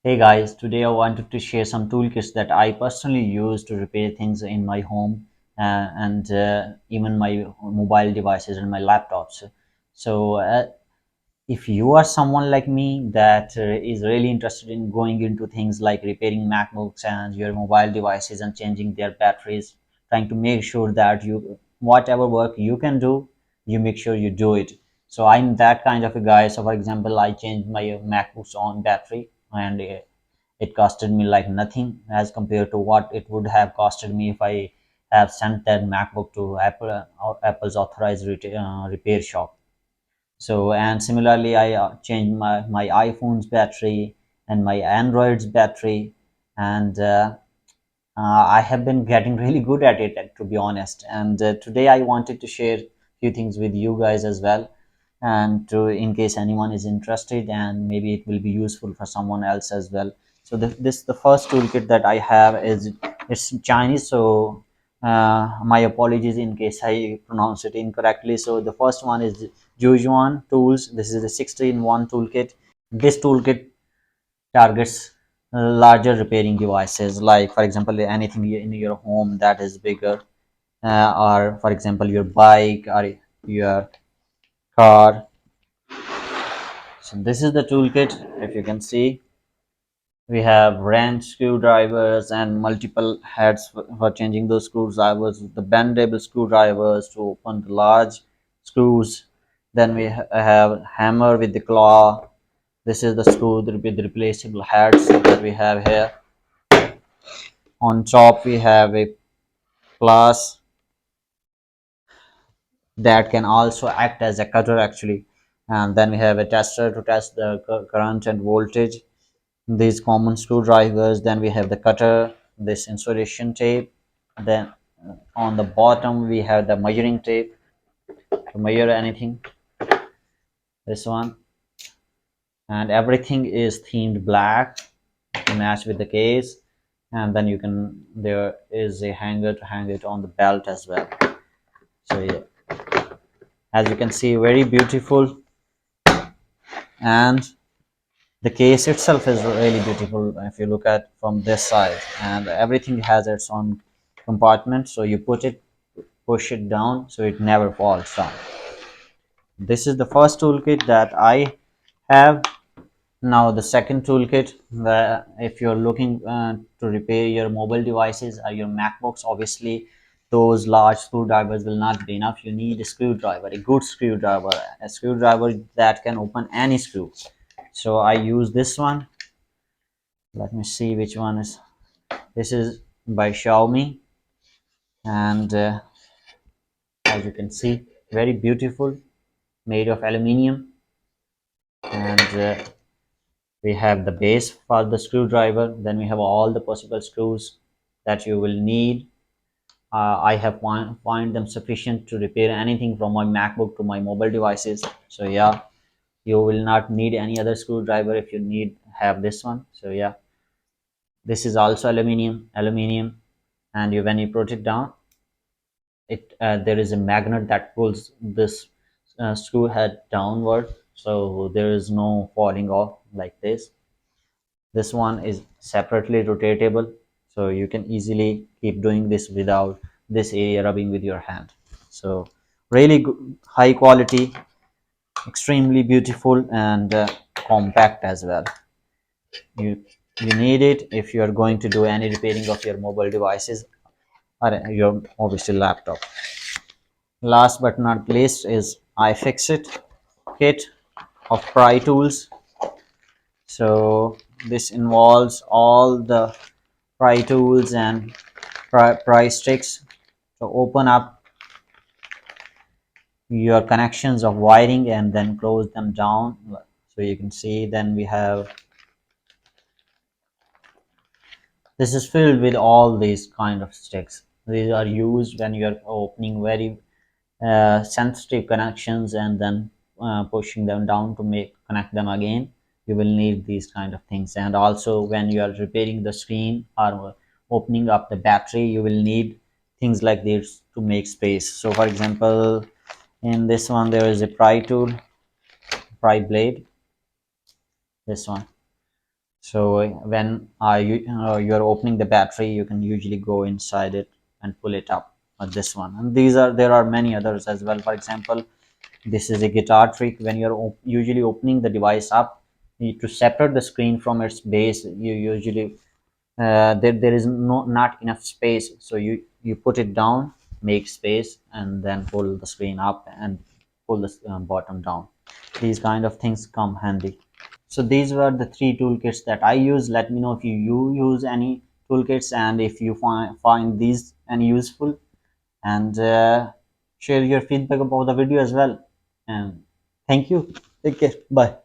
Hey guys, today I wanted to share some toolkits that I personally use to repair things in my home and even my mobile devices and my laptops. So, if you are someone like me that is really interested in going into things like repairing MacBooks and your mobile devices and changing their batteries, trying to make sure that you whatever work you can do, you make sure you do it. So I'm that kind of a guy. So for example, I changed my MacBooks on battery and it costed me like nothing as compared to what it would have costed me if I have sent that MacBook to Apple's authorized repair shop. So and similarly I changed my iPhone's battery and my Android's battery, and I have been getting really good at it, to be honest. And today I wanted to share a few things with you guys as well, and to in case anyone is interested, and maybe it will be useful for someone else as well. So the first toolkit that I have is it's Chinese, so my apologies in case I pronounce it incorrectly. So the first one is Jujuan Tools. This is a 60-in-1 toolkit. This toolkit targets larger repairing devices, like for example anything in your home that is bigger, or for example your bike or your car. So this is the toolkit. If you can see, we have wrench screwdrivers and multiple heads for changing those screwdrivers, the bendable screwdrivers to open the large screws. Then we have hammer with the claw. This is the screw with the replaceable heads that we have here. On top we have a plus that can also act as a cutter actually, and then we have a tester to test the current and voltage, these common screwdrivers. Then we have the cutter, this insulation tape. Then on the bottom we have the measuring tape to measure anything, this one. And everything is themed black to match with the case. And then you can, there is a hanger to hang it on the belt as well. So yeah, as you can see, very beautiful. And the case itself is really beautiful if you look at from this side, and everything has its own compartment, so you put it, push it down so it never falls down. This is the first toolkit that I have. Now the second toolkit, if you're looking to repair your mobile devices or your MacBooks, obviously those large screwdrivers will not be enough. You need a screwdriver, a good screwdriver, a screwdriver that can open any screw. So I use this one. Let me see which one is. This is by Xiaomi, and as you can see, very beautiful, made of aluminium. And we have the base for the screwdriver. Then we have all the possible screws that you will need. I have find them sufficient to repair anything from my MacBook to my mobile devices. So yeah, you will not need any other screwdriver if you need have this one. So yeah, this is also aluminium, and when you put it down, it there is a magnet that pulls this screw head downward, so there is no falling off like this. This one is separately rotatable, so you can easily keep doing this without this area rubbing with your hand. So really good, high quality, extremely beautiful, and compact as well. You need it if you are going to do any repairing of your mobile devices or your obviously laptop. Last but not least is iFixit kit of pry tools. So this involves all the pry tools and pry sticks to open up your connections of wiring and then close them down. So you can see, then we have, this is filled with all these kind of sticks. These are used when you're opening very sensitive connections and then pushing them down to make connect them again. You will need these kind of things. And also when you are repairing the screen or opening up the battery, you will need things like this to make space. So for example, in this one there is a pry tool, pry blade, this one. So when you're opening the battery, you can usually go inside it and pull it up. This one, and there are many others as well. For example, this is a guitar trick. When you're usually opening the device up, to separate the screen from its base, you usually there is not enough space, so you put it down, make space, and then pull the screen up and pull the bottom down. These kind of things come handy. So these were the three toolkits that I use. Let me know if you use any toolkits, and if you find these any useful, and share your feedback about the video as well. And thank you. Take care. Bye.